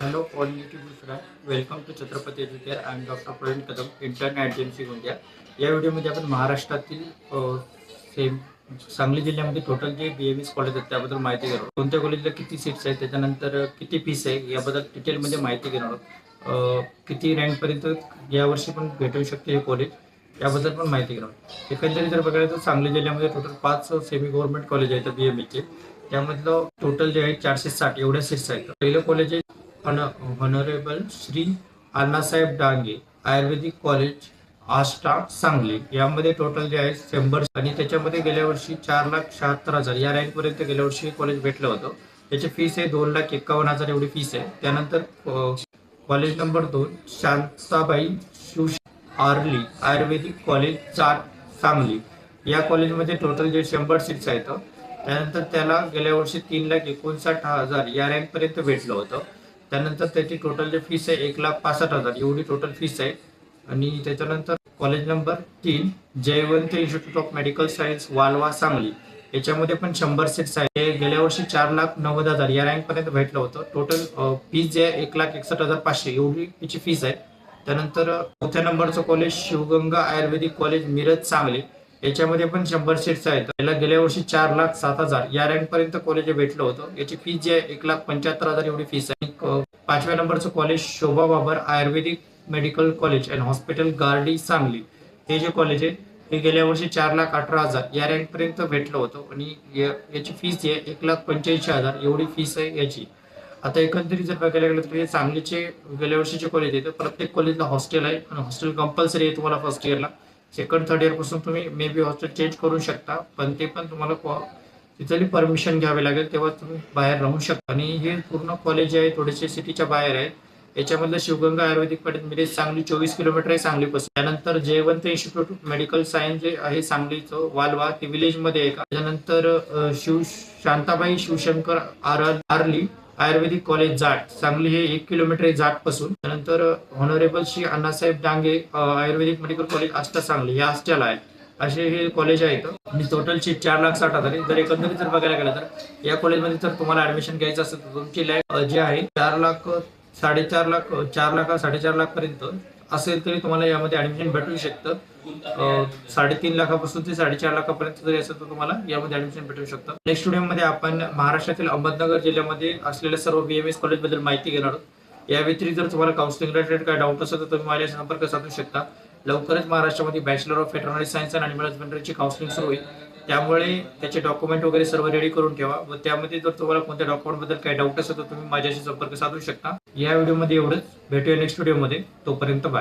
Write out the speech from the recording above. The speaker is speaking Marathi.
Hello, all YouTube friends. Welcome to Chhatrapati Educare. I am doctor Pravin Kadam, intern at JMC Gondia. या व्हिडिओमध्ये आपण महाराष्ट्रातील सेम सांगली जिल्ह्यामध्ये टोटल जे BMS कॉलेज आहेत त्याबद्दल माहिती घेणार आहोत. कोणत्या कॉलेजला किती सीट्स आहेत, त्याच्यानंतर किती फीस आहे याबद्दल डिटेलमध्ये माहिती घेणार आहोत. किती रँकपर्यंत यावर्षी पण भेटू शकते हे कॉलेज याबद्दल पण माहिती घेणार आहोत. एकंदरीत जर बघायला तर सांगली जिल्ह्यामध्ये टोटल 5 सेमी गव्हर्नमेंट कॉलेज आहेत BMSचे. त्यामधलं टोटल जे आहे 460 एवढ्या सीट्स आहेत. पहिलं कॉलेज आहे ऑनरेबल श्री अण्णासाहेब डांगे आयुर्वेदिक कॉलेज आष्टा सांगली. यामध्ये टोटल जे आहे 100 आणि त्याच्यामध्ये गेल्या वर्षी 4,76,000 या रँक पर्यंत गेल्या वर्षी कॉलेज भेटलं होतं. त्याची फीस आहे 2,51,000 एवढी फीस आहे. त्यानंतर कॉलेज नंबर 2 शांताबाई शिव आर्ली आयुर्वेदिक कॉलेज सांगली. या कॉलेजमध्ये टोटल जे 100 सीट्स आहेत. त्यानंतर त्याला गेल्या वर्षी 3,59,000 या रँक पर्यंत भेटलं होतं. त्यानंतर त्याची टोटल जे फीस आहे 1,65,000 एवढी टोटल फीस आहे. आणि त्याच्यानंतर college number 3 Jaywant institute of medical science Walwa Sangli. याच्यामध्ये पण 100 सीट्स आहे. हे गेल्या वर्षी 4,90,000 या रँक पर्यंत भेटलं होतं. टोटल फीस जे आहे 1,61,500 एवढी त्याची फीस आहे. त्यानंतर चौथ्या नंबरचं कॉलेज शिवगंगा आयुर्वेदिक कॉलेज मिरज सांगली. याच्यामध्ये पण 100 सीट्स आहेत. याला गेल्या वर्षी 4,07,000 या रँक पर्यंत कॉलेज भेटलं होतं. याची फीस जी आहे 1,75,000 एवढी फीस आहे. पाचव्या नंबरचं college Shobha Babar ayurvedic medical college and hospital Gardi Sangli. हे जे कॉलेज आहे हे गेल्या वर्षी 4,18,000 या रँक पर्यंत भेटलं होतं आणि याची फीस जी आहे 1,85,000 एवढी फीस आहे याची. आता एकंदरीत जर बघायला गेलं तर हे सांगलीचे गेल्या वर्षीचे कॉलेज आहे. तर प्रत्येक कॉलेजला हॉस्टेल आहे आणि हॉस्टेल कंपल्सरी आहे तुम्हाला फर्स्ट इयरला. सेकंड थर्ड इयर पासून तुम्ही मे बी हॉस्टेल चेंज करू शकता, पण ते पण तुम्हाला तिथली परमिशन घ्यावी लागेल तेव्हा तुम्ही बाहेर राहू शकता. आणि हे पूर्ण कॉलेज आहे थोडेसे सिटीच्या बाहेर आहे. याच्यामधलं शिवगंगा आयुर्वेदिक कॉलेज मिरज सांगली 24 किलोमीटर आहे सांगलीपासून. त्यानंतर Jaywant institute of medical science जे आहे सांगलीचं वालवा ते विलेज मध्ये आहे. त्यानंतर Shantabai Shivshankar early ayurvedic college Jat Sangli हे 1 किलोमीटर आहे जाट पासून. त्यानंतर ऑनरेबल श्री अण्णासाहेब डांगे आयुर्वेदिक मेडिकल कॉलेज आष्टा सांगली हे आष्ट्याला आहे. असे हे कॉलेज आहेत आणि टोटल सीट 4,60,000. जर एकंदरीत जर बघायला गेलं तर या कॉलेजमध्ये जर तुम्हाला ऍडमिशन घ्यायचं असेल तर तुमची लॅब जे आहे 4 लाख 4.5 लाख 4 लाख 4.5 लाख पर्यंत असेल तरी तुम्हाला यामध्ये ऍडमिशन भेटू शकतं. 3.5 लाखापासून ते 4.5 लाखापर्यंत जरी असेल तर तुम्हाला यामध्ये ऍडमिशन भेटू शकतं. नेक्स्ट व्हिडिओमध्ये आपण महाराष्ट्रातील अहमदनगर जिल्ह्यामध्ये असलेल्या सर्व BMS कॉलेज बद्दल माहिती घेणार आहोत. या व्यतिरिक्त जर तुम्हाला काउन्सिलिंग रिलेटेड काय डाऊट असेल तर तुम्ही माझ्याशी संपर्क साधू शकता. लवकरच महाराष्ट्रामध्ये bachelor of veterinary science and animal हजबंड्रीची काउन्सिलिंग सुरू होईल. त्यामुळे त्याचे डॉक्युमेंट वगैरे सर्व रेडी करून ठेवा व त्यामध्ये जर तुम्हाला कोणत्या डॉक्युमेंट बद्दल काही डाऊट असेल तर तुम्ही माझ्याशी संपर्क साधू शकता. या व्हिडिओमध्ये एवढंच. भेटूया नेक्स्ट व्हिडिओमध्ये. तोपर्यंत बाय.